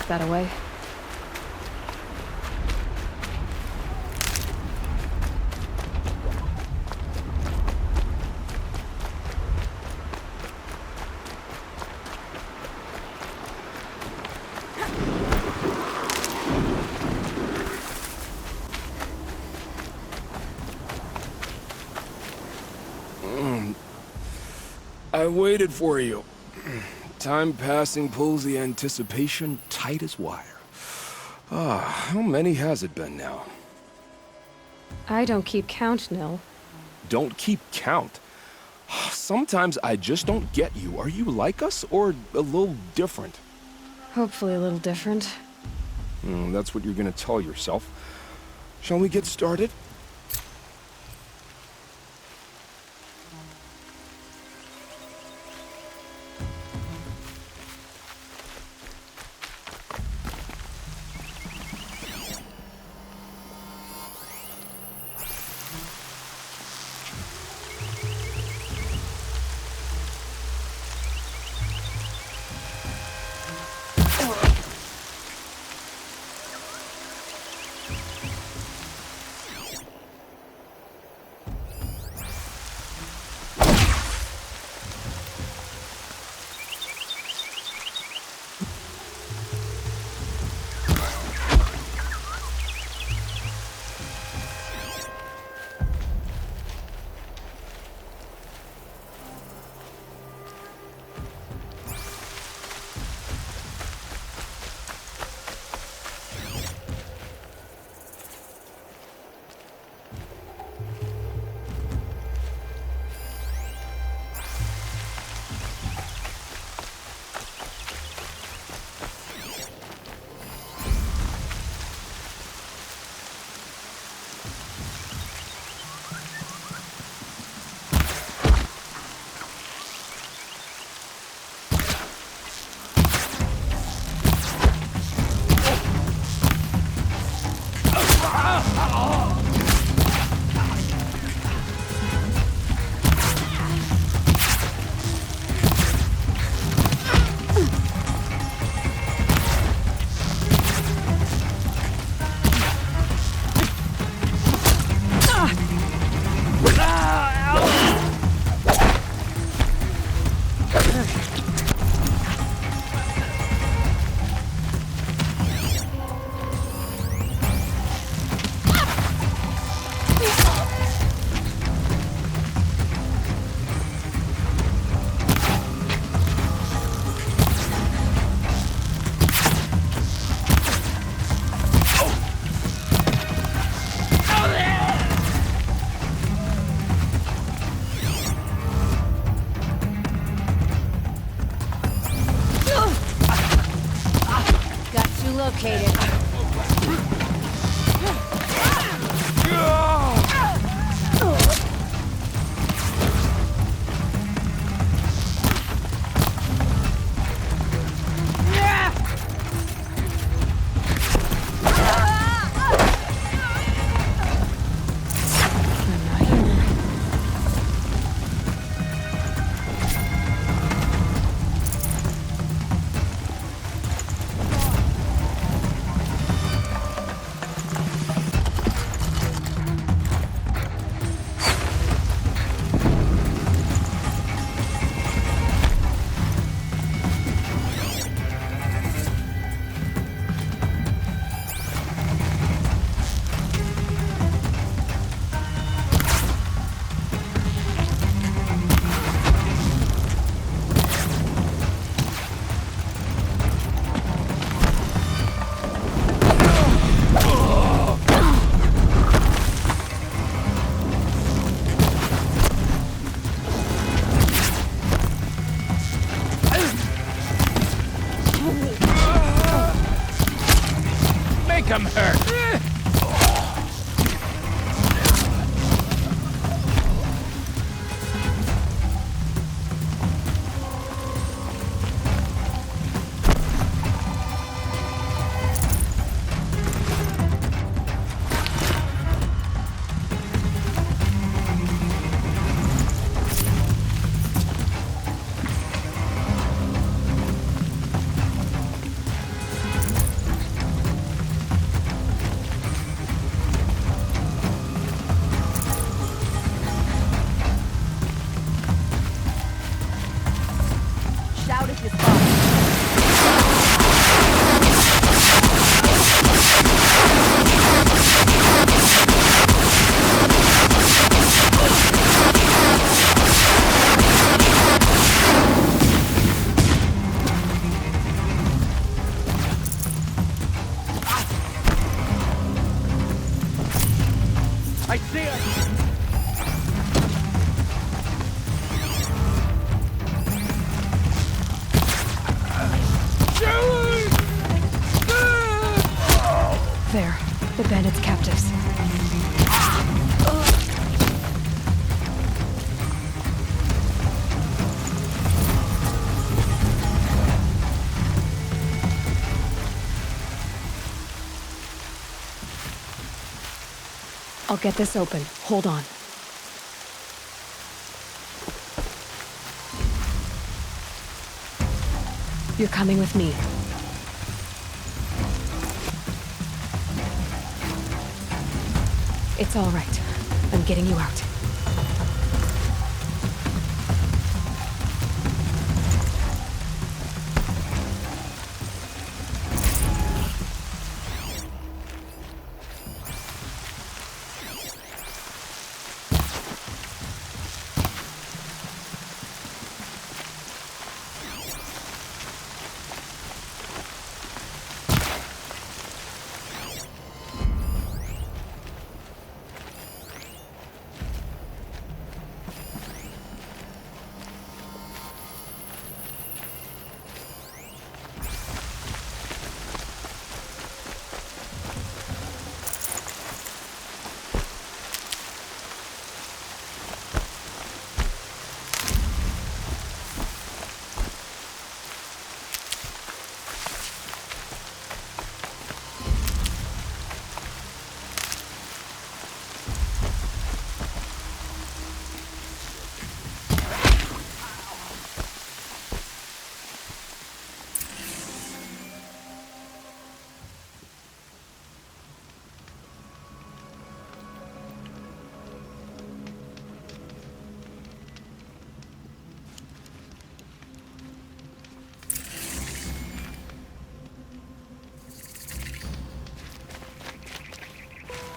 tuck that away. I waited for you. Time passing pulls the anticipation tight as wire. How many has it been now? I don't keep count, Nil. Don't keep count. Sometimes I just don't get you. Are you like us, or a little different? Hopefully a little different. That's what you're gonna tell yourself. Shall we get started? Located. Make him hurt! I see it! There. The bandits' captives. I'll get this open. Hold on. You're coming with me. It's all right. I'm getting you out.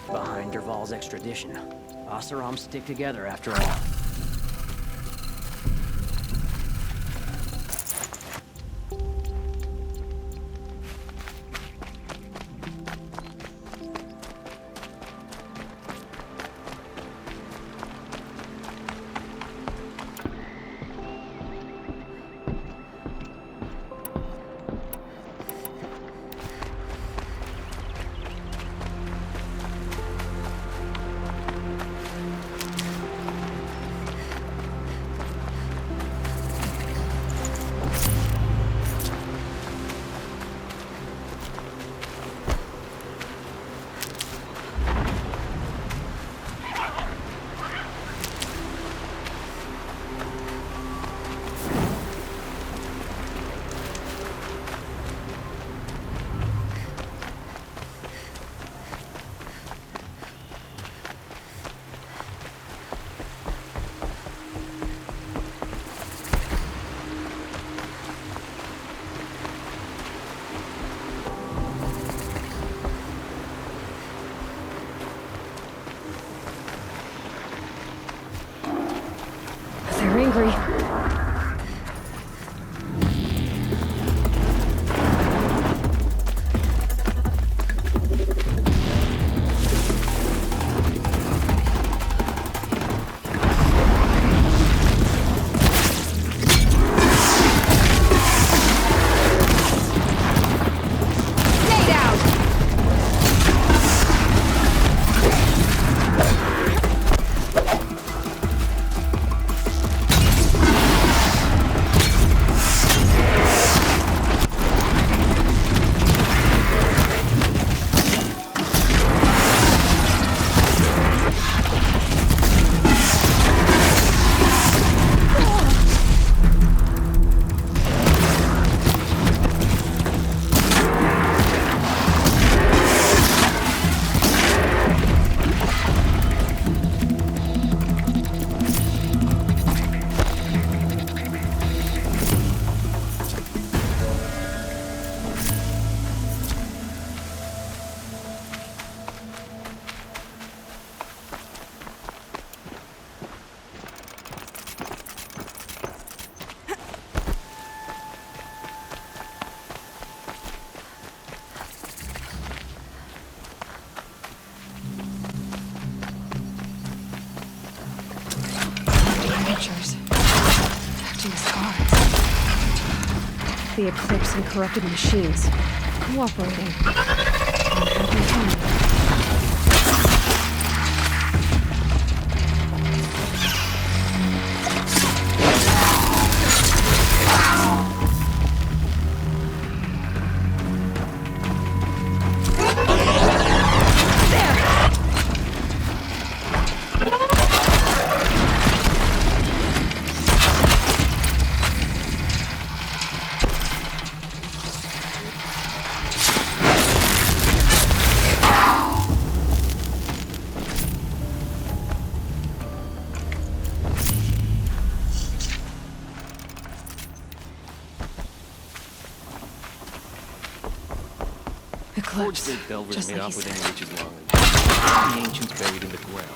Behind Dervahl's extradition. Oseram stick together after all. They're angry. the Eclipse and corrupted machines. Cooperating. Unhappy family. Forge Eclipse. Gate Delvers Just made like off he with said. any reaches long enough. The ancients buried in the ground.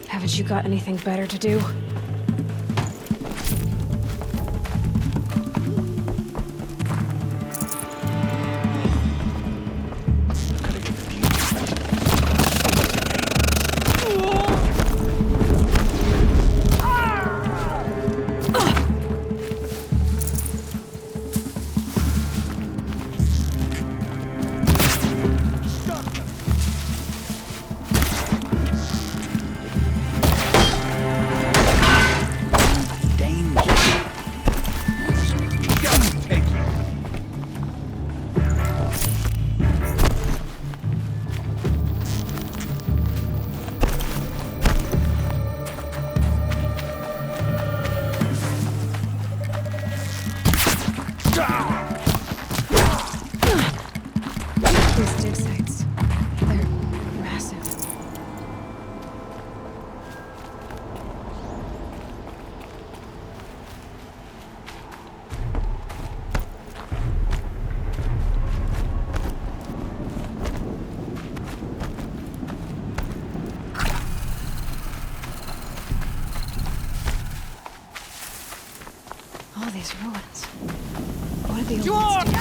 Haven't you got anything better to do? These dig sites. They're massive. All these ruins. What are the old ones?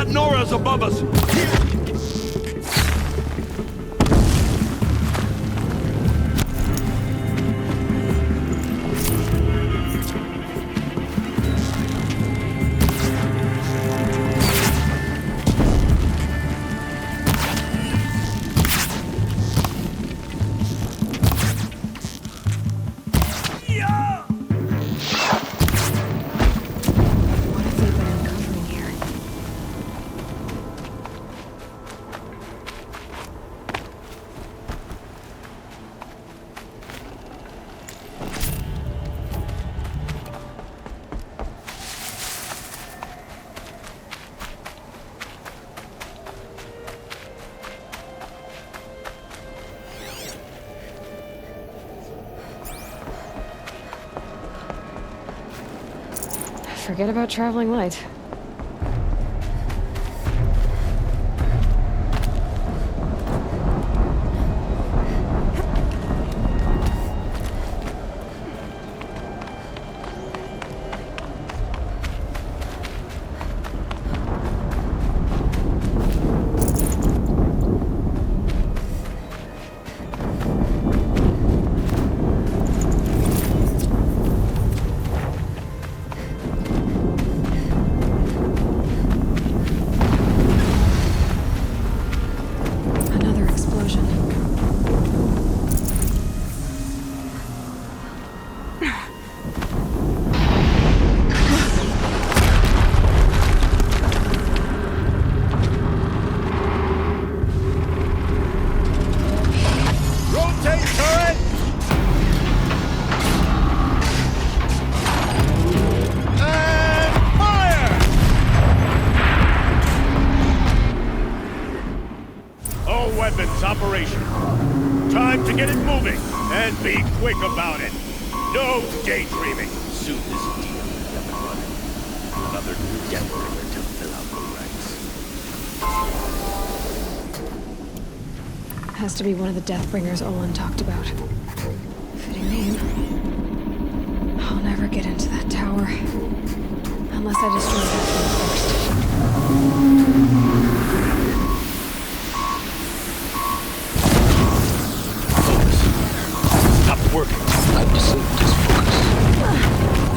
That Nora's above us! What have they been uncovering here? Forget about traveling light. Another explosion. Rotate turret! And fire! All weapons operational. Time to get it moving, and be quick about it. No daydreaming. Soon this deal will be up and running. Another Deathbringer to fill out the ranks. Has to be one of the Deathbringers Olin talked about. Fitting name. I'll never get into that tower. Unless I destroy that thing first. Stop working. I've disabled his focus.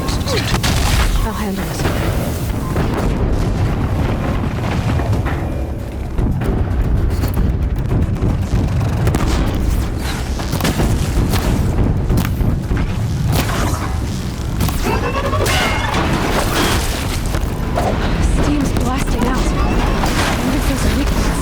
This is too I'll handle this. Steam's blasting out. I wonder if there's a weakness.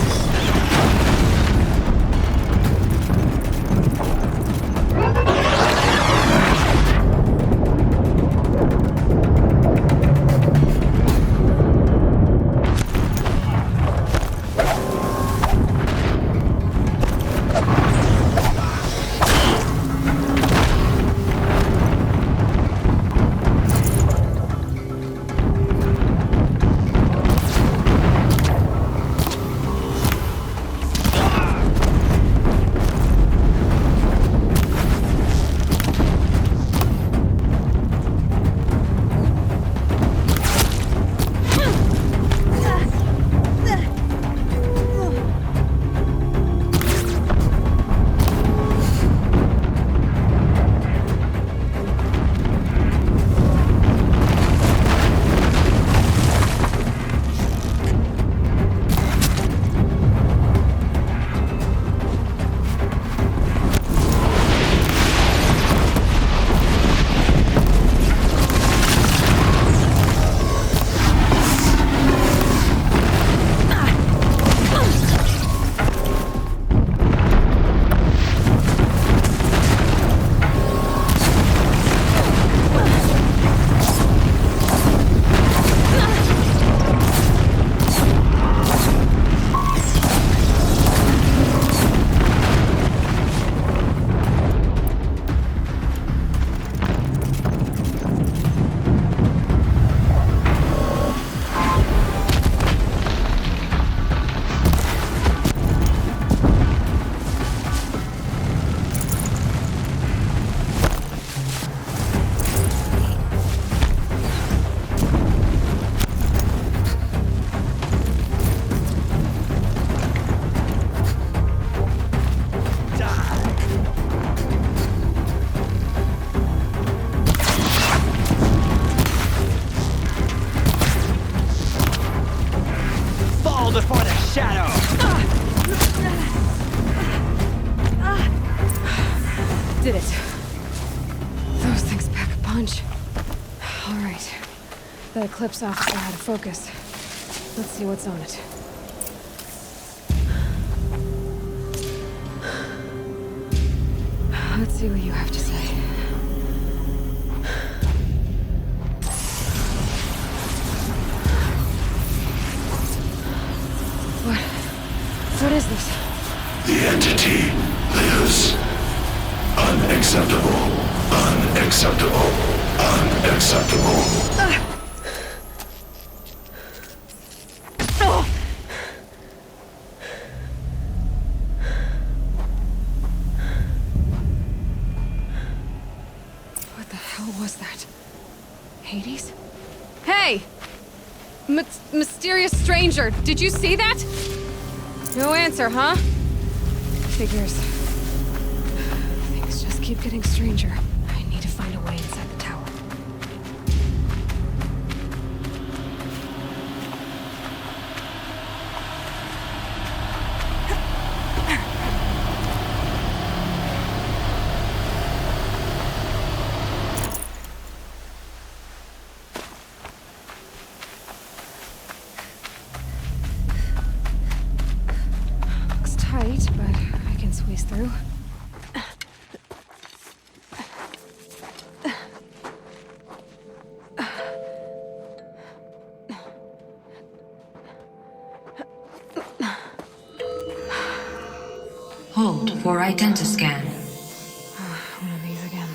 before the shadow! Did it. Those things pack a punch. All right. That Eclipse officer had a focus. Let's see what's on it. Let's see what you have to say. What is this? The entity lives. Unacceptable. Unacceptable. Unacceptable. What the hell was that? Hades? Hey! Mysterious stranger, did you see that? No answer, huh? Figures. Things just keep getting stranger. I need to find a way inside the tower. Looks tight, but I can squeeze through. Hold for identiscan. One of these again.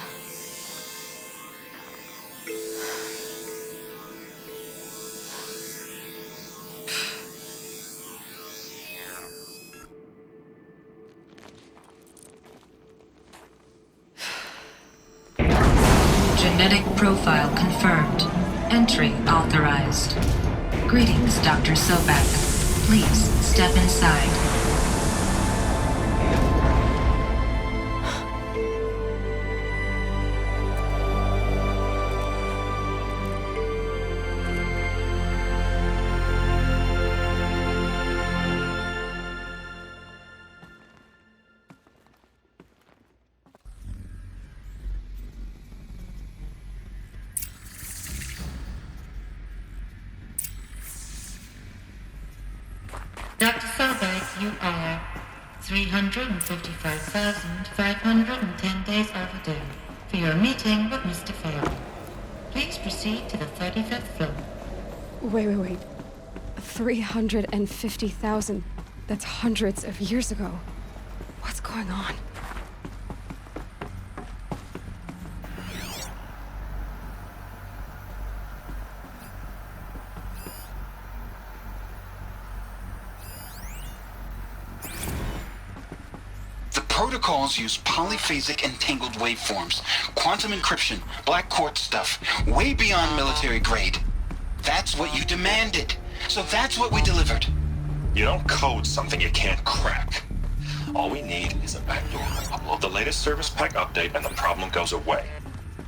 Genetic profile confirmed. Entry authorized. Greetings, Dr. Sobek. Please step inside. Dr. Sobek, you are 355,510 days overdue for your meeting with Mr. Farrell. Please proceed to the 35th floor. Wait. 350,000. That's hundreds of years ago. What's going on? Protocols use polyphasic entangled waveforms, quantum encryption, black quartz stuff, way beyond military grade. That's what you demanded, so that's what we delivered. You don't code something you can't crack. All we need is a backdoor. Upload the latest service pack update and the problem goes away.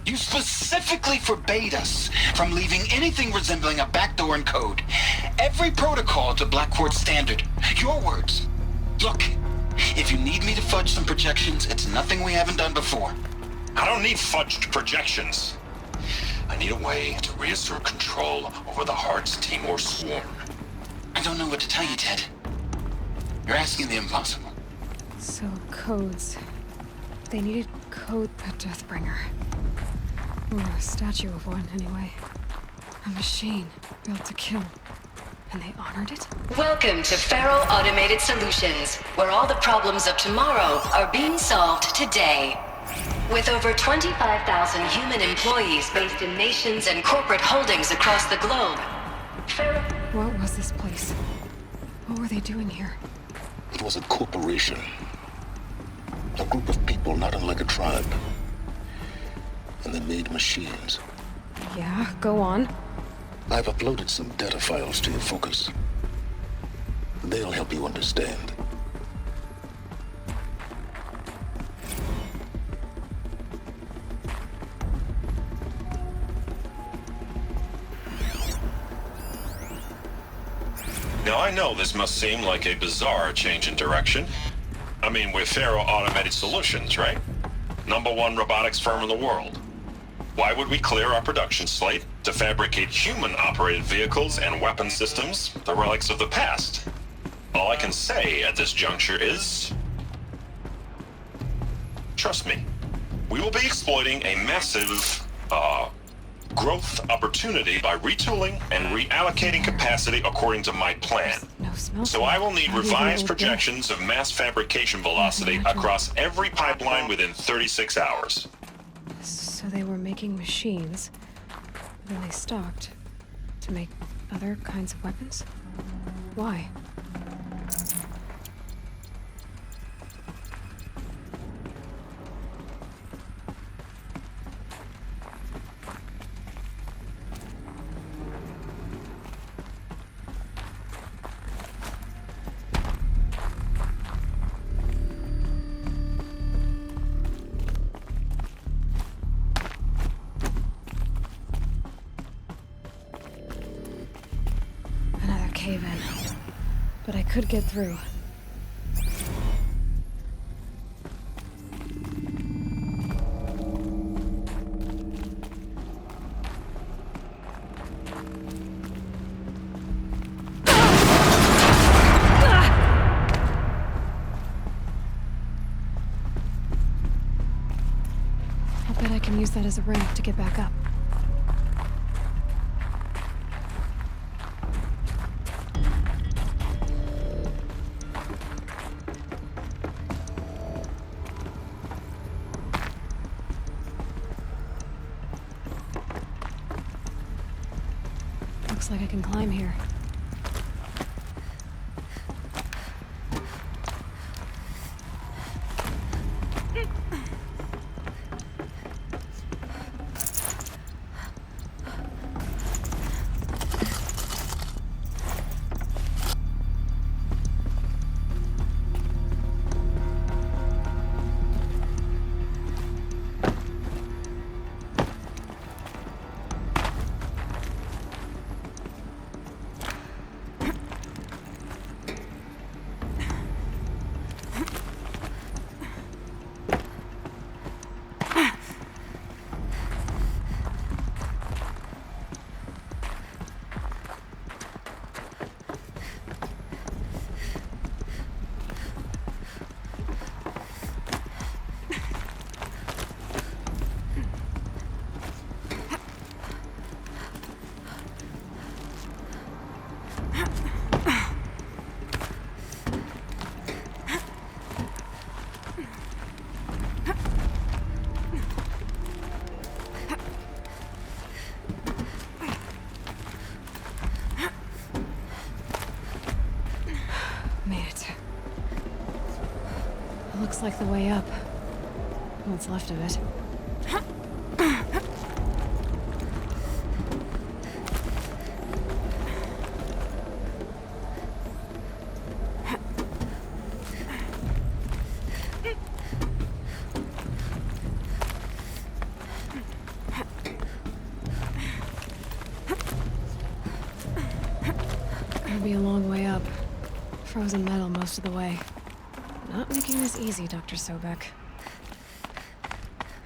You specifically forbade us from leaving anything resembling a backdoor in code. Every protocol is a black quartz standard. Your words. Look. If you need me to fudge some projections, it's nothing we haven't done before. I don't need fudged projections. I need a way to reassert control over the Heart's Timor swarm. I don't know what to tell you, Ted. You're asking the impossible. So, codes. They needed code the Deathbringer. Or a statue of one, anyway. A machine built to kill. And they honored it? Welcome to Faro Automated Solutions, where all the problems of tomorrow are being solved today. With over 25,000 human employees based in nations and corporate holdings across the globe, Faro... What was this place? What were they doing here? It was a corporation. A group of people not unlike a tribe. And they made machines. Yeah, go on. I've uploaded some data files to your focus. They'll help you understand. Now I know this must seem like a bizarre change in direction. I mean, we're Faro Automated Solutions, right? #1 robotics firm in the world. Why would we clear our production slate to fabricate human-operated vehicles and weapon systems, the relics of the past? All I can say at this juncture is... trust me, we will be exploiting a massive, growth opportunity by retooling and reallocating capacity according to my plan. No smell. So I will need revised projections of mass fabrication velocity across every pipeline within 36 hours. So they were making machines, then they stopped to make other kinds of weapons? Why? Cave-in. But I could get through. I'll bet I can use that as a ramp to get back up. Looks like I can climb here. Looks like the way up. What's left of it. Gonna be a long way up. Frozen metal most of the way. Not making this easy, Dr. Sobek.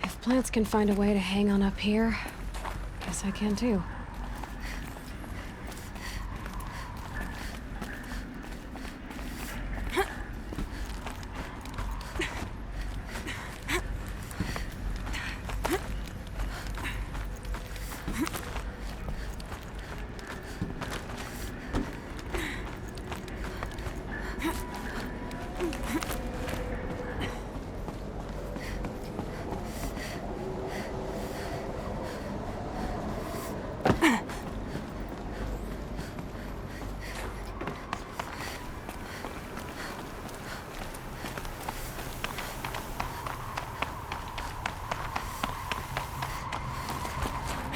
If plants can find a way to hang on up here, guess I can too.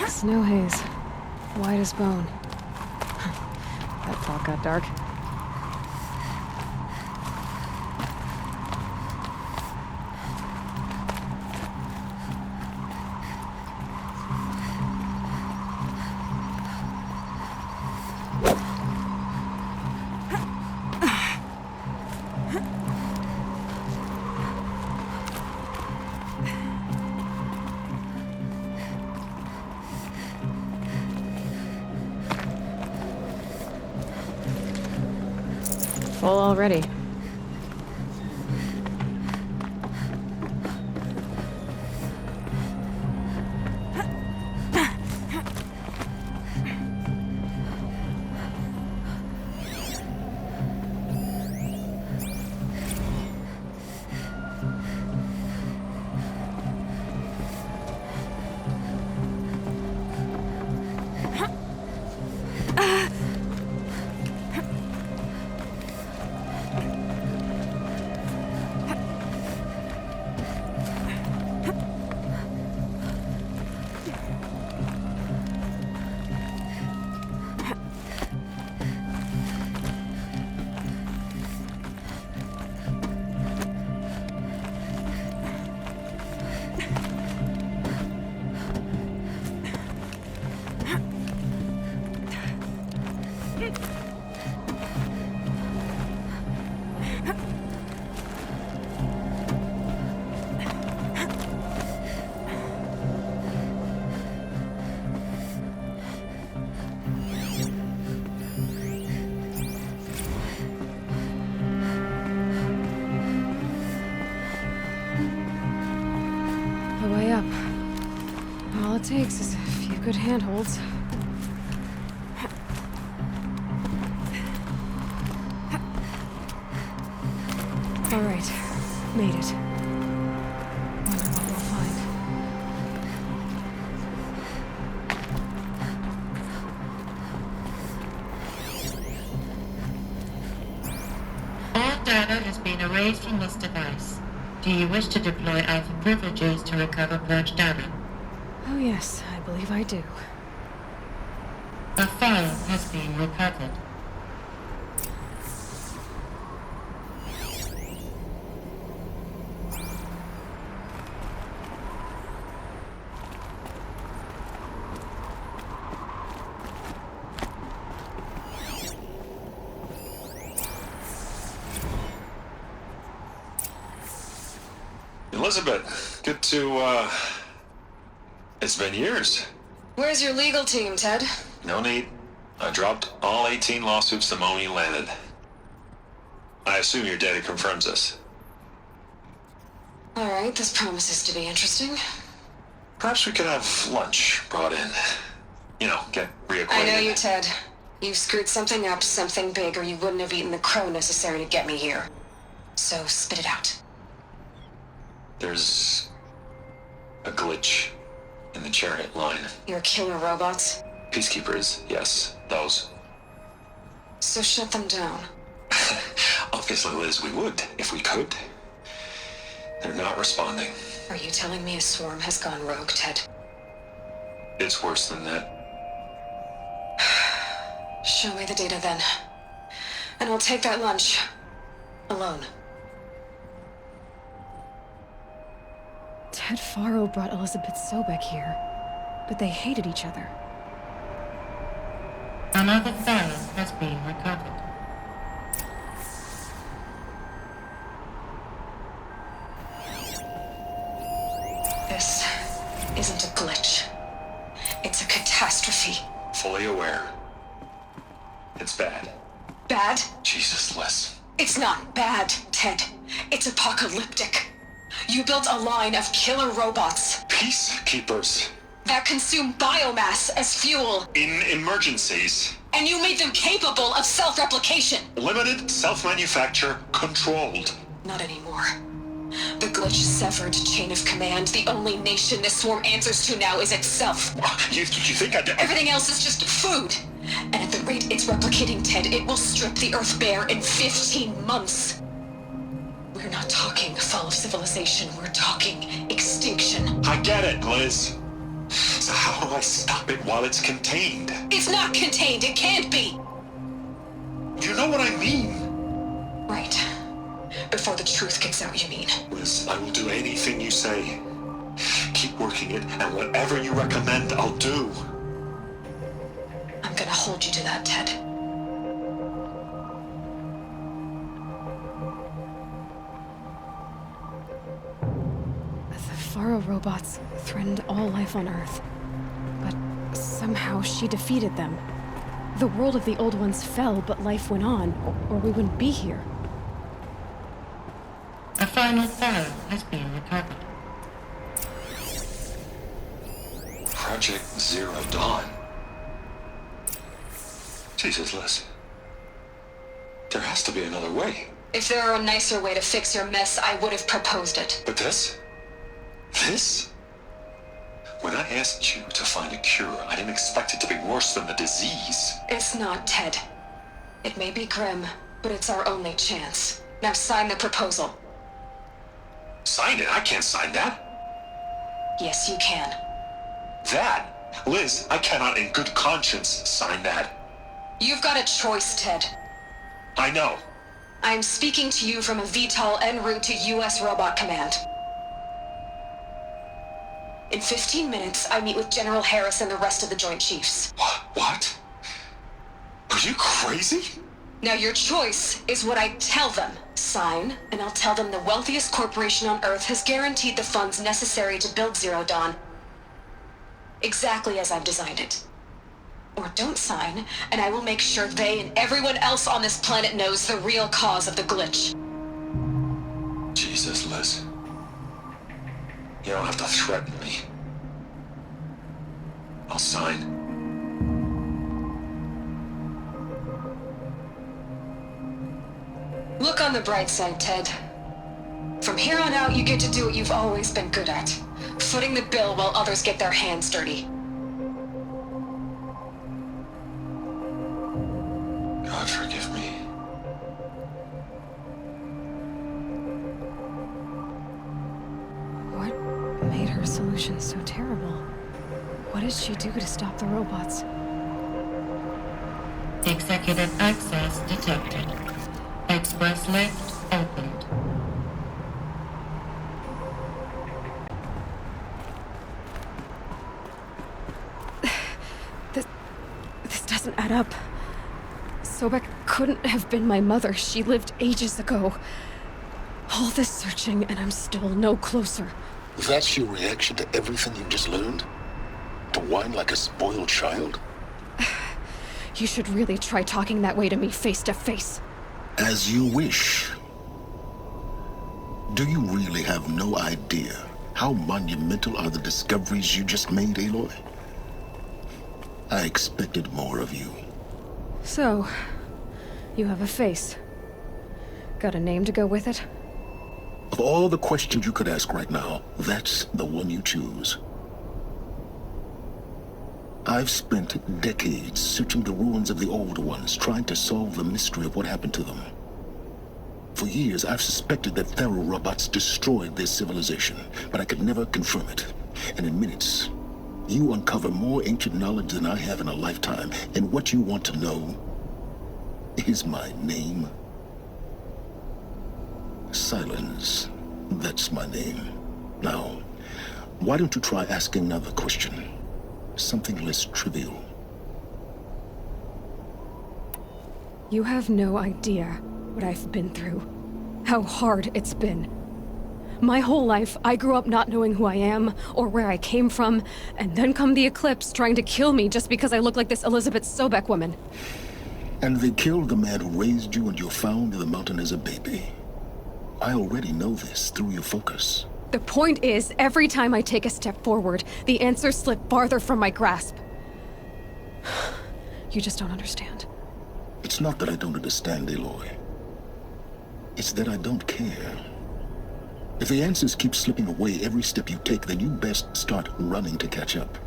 Snow haze. White as bone. That fog got dark. full already. The way up. All it takes is a few good handholds. All right, made it. Wonder what we'll find. All data has been erased from this device. Do you wish to deploy Alpha privileges to recover purged data? Oh yes, I believe I do. A file has been recovered. Elizabeth, good to, it's been years. Where's your legal team, Ted? No need. I dropped all 18 lawsuits the moment you landed. I assume your data confirms this. All right, this promises to be interesting. Perhaps we could have lunch brought in. You know, get reacquainted. I know you, Ted. You've screwed something up, something big, or you wouldn't have eaten the crow necessary to get me here. So spit it out. There's a glitch in the chariot line. Your killer robots? Peacekeepers, yes, those. So shut them down. Obviously, Liz, we would, if we could. They're not responding. Are you telling me a swarm has gone rogue, Ted? It's worse than that. Show me the data then. And I'll take that lunch. Alone. Ted Faro brought Elizabeth Sobek here, but they hated each other. Another file has been recovered. This isn't a glitch. It's a catastrophe. Fully aware. It's bad. Bad? Jesus, Liz. It's not bad, Ted. It's apocalyptic. You built a line of killer robots Peacekeepers. that consume biomass as fuel, In emergencies. and you made them capable of self-replication. Limited, self-manufacture, controlled. Not anymore. The glitch severed chain of command. The only nation this swarm answers to now is itself. You think I'd... Everything else is just food. And at the rate it's replicating, Ted, it will strip the Earth bare in 15 months. We're not talking fall of civilization. We're talking extinction. I get it, Liz. So how do I stop it while it's contained? It's not contained. It can't be. You know what I mean? Right. Before the truth gets out, you mean? Liz, I will do anything you say. Keep working it, and whatever you recommend, I'll do. I'm gonna hold you to that, Ted. The Faro robots threatened all life on Earth. But somehow she defeated them. The world of the Old Ones fell, but life went on, or we wouldn't be here. A final Pharaoh has been recovered. Project Zero Dawn. Jesus, Liz. There has to be another way. If there were a nicer way to fix your mess, I would have proposed it. But this? This? When I asked you to find a cure, I didn't expect it to be worse than the disease. It's not, Ted. It may be grim, but it's our only chance. Now sign the proposal. Sign it? I can't sign that. Yes, you can. That? Liz, I cannot in good conscience sign that. You've got a choice, Ted. I know. I am speaking to you from a VTOL en route to U.S. Robot Command. In 15 minutes, I meet with General Harris and the rest of the Joint Chiefs. What? Are you crazy? Now your choice is what I tell them. Sign, and I'll tell them the wealthiest corporation on Earth has guaranteed the funds necessary to build Zero Dawn. Exactly as I've designed it. Or don't sign, and I will make sure they and everyone else on this planet knows the real cause of the glitch. Jesus, Liz. You don't have to threaten me. I'll sign. Look on the bright side, Ted. From here on out, you get to do what you've always been good at. Footing the bill while others get their hands dirty. God forgive me. What made her solution so terrible? What did she do to stop the robots? Executive access detected. Express lift opened. This doesn't add up. Sobek couldn't have been my mother. She lived ages ago. All this searching, and I'm still no closer. That's your reaction to everything you've just learned? To whine like a spoiled child? You should really try talking that way to me face to face. As you wish. Do you really have no idea how monumental are the discoveries you just made, Aloy? I expected more of you. So, you have a face. Got a name to go with it? Of all the questions you could ask right now, that's the one you choose. I've spent decades searching the ruins of the Old Ones, trying to solve the mystery of what happened to them. For years, I've suspected that Faro robots destroyed their civilization, but I could never confirm it. And in minutes, you uncover more ancient knowledge than I have in a lifetime, and what you want to know is my name. Silence. That's my name. Now, why don't you try asking another question? Something less trivial. You have no idea what I've been through. How hard it's been. My whole life, I grew up not knowing who I am, or where I came from, and then come the Eclipse trying to kill me just because I look like this Elizabeth Sobek woman. And they killed the man who raised you and you found in the mountain as a baby. I already know this through your focus. The point is, every time I take a step forward, the answers slip farther from my grasp. You just don't understand. It's not that I don't understand, Aloy. It's that I don't care. If the answers keep slipping away every step you take, then you best start running to catch up.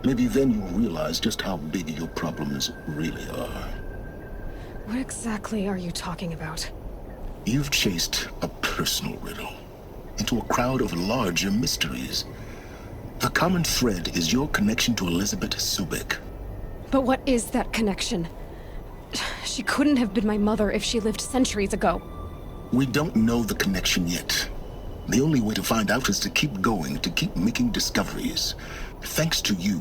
Maybe then you'll realize just how big your problems really are. What exactly are you talking about? You've chased a personal riddle into a crowd of larger mysteries. The common thread is your connection to Elizabeth Sobek. But what is that connection? She couldn't have been my mother if she lived centuries ago. We don't know the connection yet. The only way to find out is to keep going, to keep making discoveries. Thanks to you,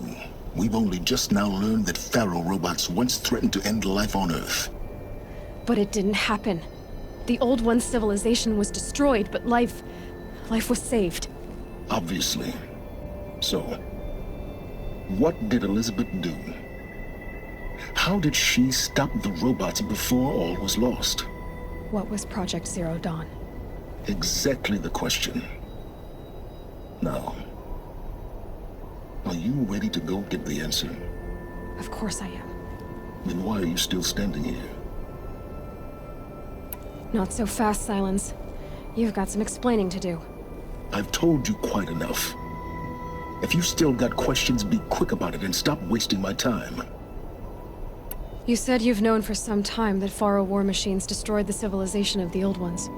we've only just now learned that Faro robots once threatened to end life on Earth. But it didn't happen. The Old One's civilization was destroyed, but life was saved. Obviously. So, what did Elizabeth do? How did she stop the robots before all was lost? What was Project Zero Dawn? Exactly the question. Now, are you ready to go get the answer? Of course I am. Then why are you still standing here? Not so fast, Silence. You've got some explaining to do. I've told you quite enough. If you still got questions, be quick about it and stop wasting my time. You said you've known for some time that Faro war machines destroyed the civilization of the Old Ones.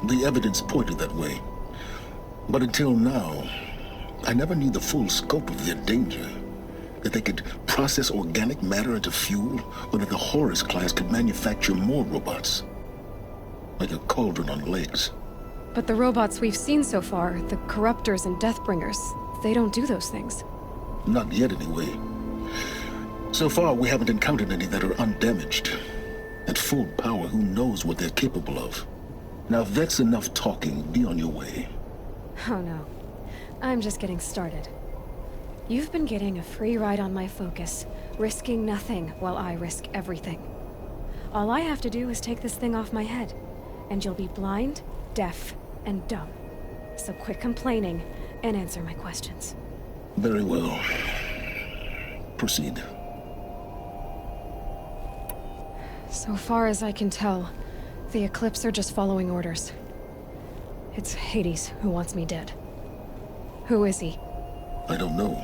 The evidence pointed that way. But until now, I never knew the full scope of their danger. That they could process organic matter into fuel, or that the Horus class could manufacture more robots. Like a cauldron on legs. But the robots we've seen so far, the Corruptors and Deathbringers, they don't do those things. Not yet, anyway. So far, we haven't encountered any that are undamaged. At full power, who knows what they're capable of? Now, if that's enough talking, be on your way. Oh no. I'm just getting started. You've been getting a free ride on my focus, risking nothing while I risk everything. All I have to do is take this thing off my head, and you'll be blind, deaf, and dumb. So quit complaining and answer my questions. Very well. Proceed. So far as I can tell, the Eclipse are just following orders. It's Hades who wants me dead. Who is he? I don't know.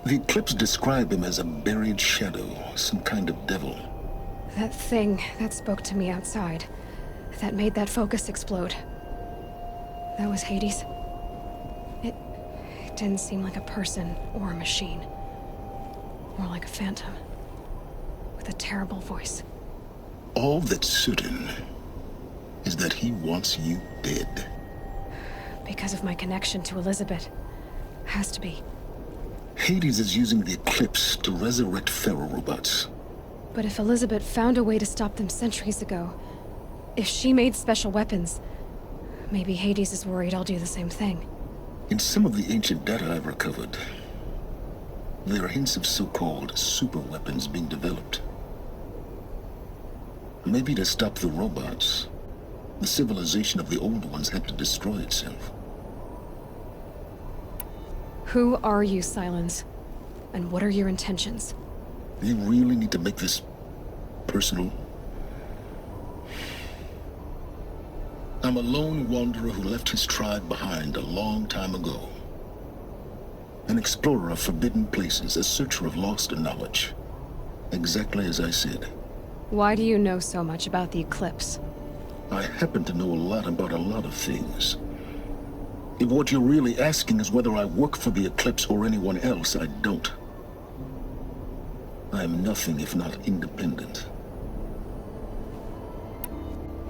The Eclipse describe him as a buried shadow, some kind of devil. That thing that spoke to me outside, that made that focus explode. That was Hades. It didn't seem like a person or a machine. More like a phantom. With a terrible voice. All that's certain is that he wants you dead. Because of my connection to Elizabeth. Has to be. Hades is using the Eclipse to resurrect Faro robots. But if Elizabeth found a way to stop them centuries ago, if she made special weapons, maybe Hades is worried I'll do the same thing. In some of the ancient data I've recovered, there are hints of so-called super weapons being developed. Maybe to stop the robots, the civilization of the Old Ones had to destroy itself. Who are you, Silence? And what are your intentions? You really need to make this personal? I'm a lone wanderer who left his tribe behind a long time ago. An explorer of forbidden places, a searcher of lost knowledge. Exactly as I said. Why do you know so much about the Eclipse? I happen to know a lot about a lot of things. If what you're really asking is whether I work for the Eclipse or anyone else, I don't. I am nothing if not independent.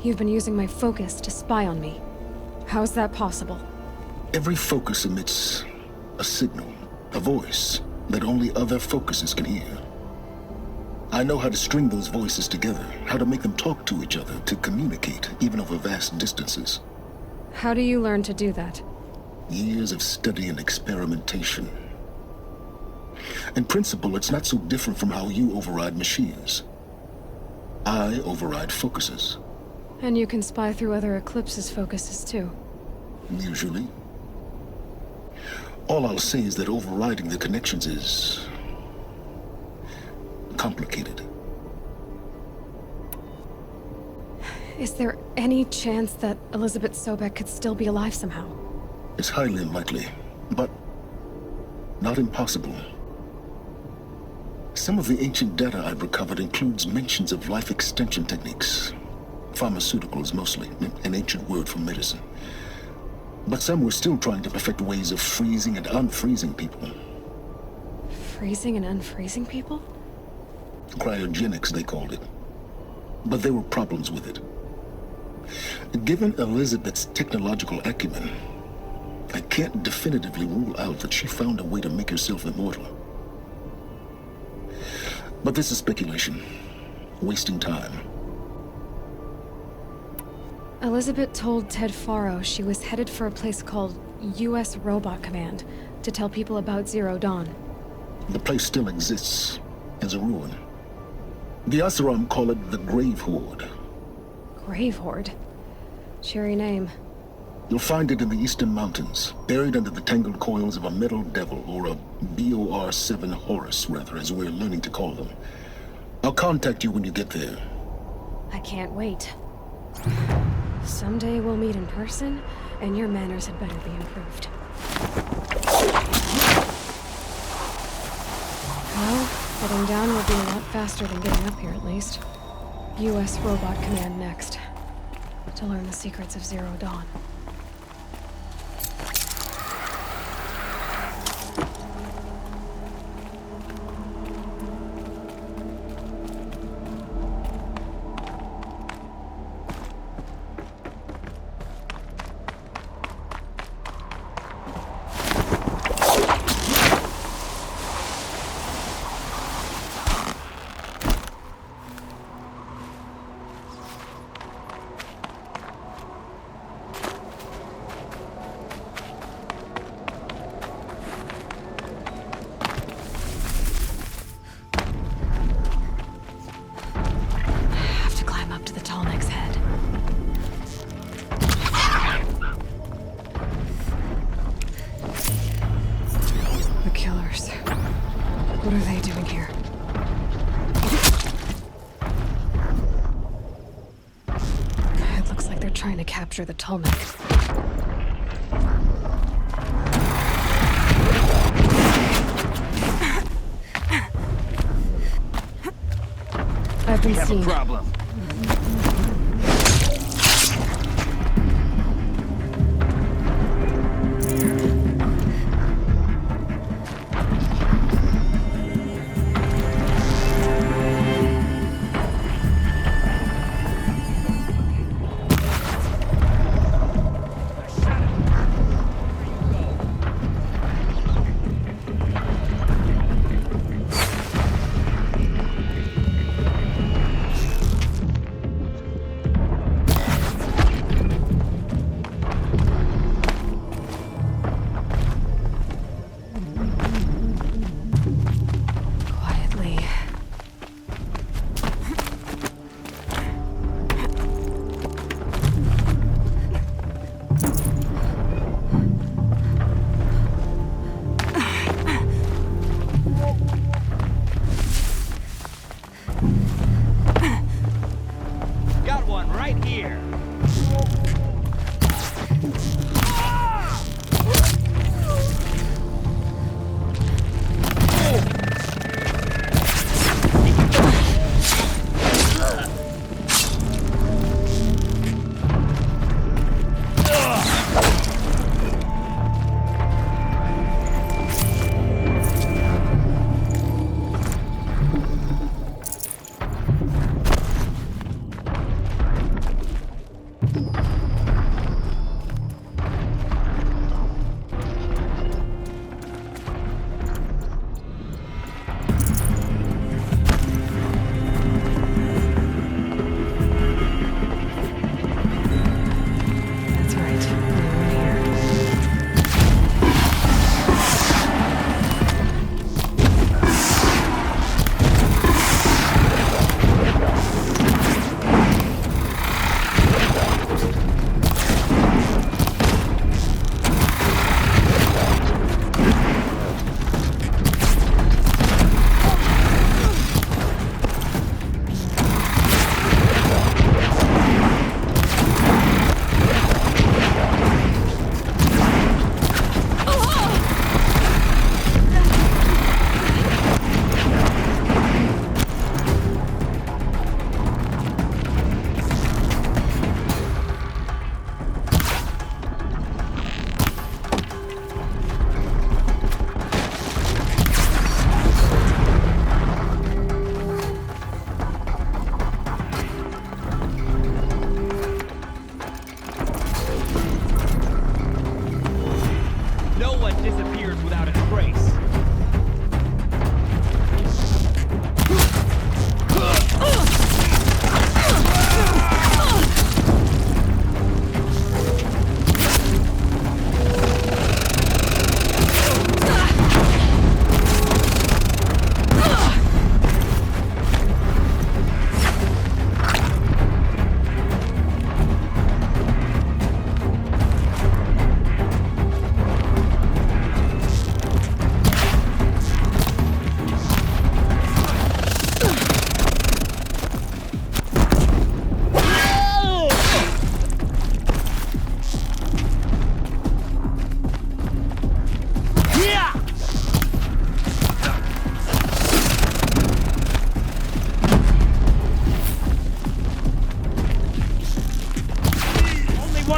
You've been using my focus to spy on me. How's that possible? Every focus emits a signal, a voice, that only other focuses can hear. I know how to string those voices together, how to make them talk to each other, to communicate, even over vast distances. How do you learn to do that? Years of study and experimentation. In principle, it's not so different from how you override machines. I override focuses. And you can spy through other Eclipse's focuses too. Usually. All I'll say is that overriding the connections is complicated. Is there any chance that Elizabeth Sobek could still be alive somehow? It's highly unlikely, but not impossible. Some of the ancient data I've recovered includes mentions of life extension techniques. Pharmaceuticals mostly, an ancient word for medicine. But some were still trying to perfect ways of freezing and unfreezing people. Freezing and unfreezing people? Cryogenics, they called it. But there were problems with it. Given Elizabeth's technological acumen, I can't definitively rule out that she found a way to make herself immortal. But this is speculation. Wasting time. Elizabeth told Ted Faro she was headed for a place called U.S. Robot Command to tell people about Zero Dawn. The place still exists. as a ruin. The Oseram call it the Grave Horde. Grave Horde? Cheery name. You'll find it in the Eastern Mountains, buried under the tangled coils of a metal devil, or a BOR-7 Horus, rather, as we're learning to call them. I'll contact you when you get there. I can't wait. Someday we'll meet in person, and your manners had better be improved. Well, getting down will be a lot faster than getting up here, at least. U.S. Robot Command next, to learn the secrets of Zero Dawn. What are they doing here? It looks like they're trying to capture the Tallneck. I've been seen. We have a problem.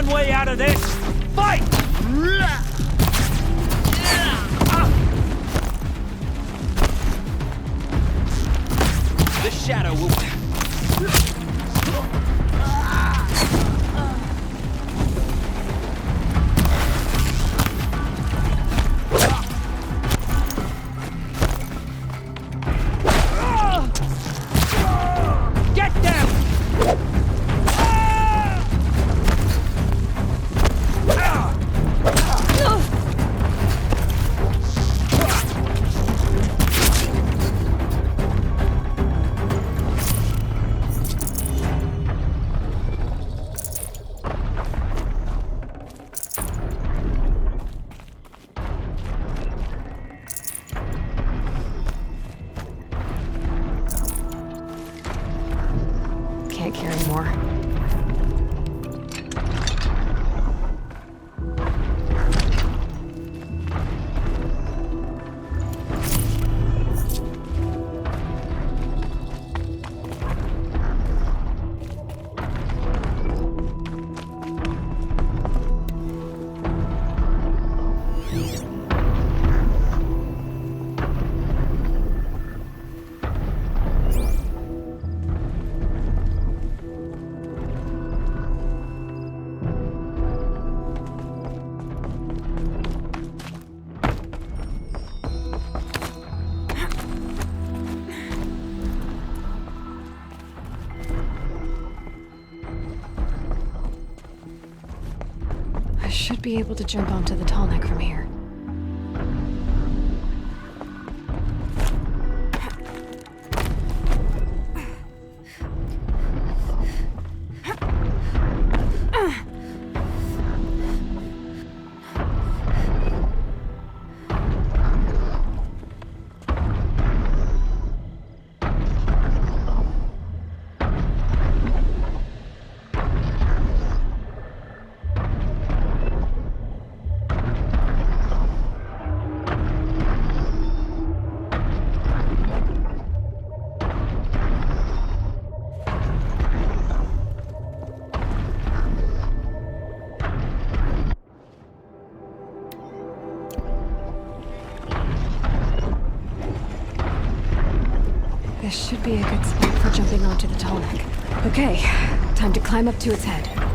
one way out of this. Fight! The shadow will... Get them! Can't carry more. I should be able to jump onto the tall neck from here. This should be a good spot for jumping onto the tall neck. Okay, time to climb up to its head.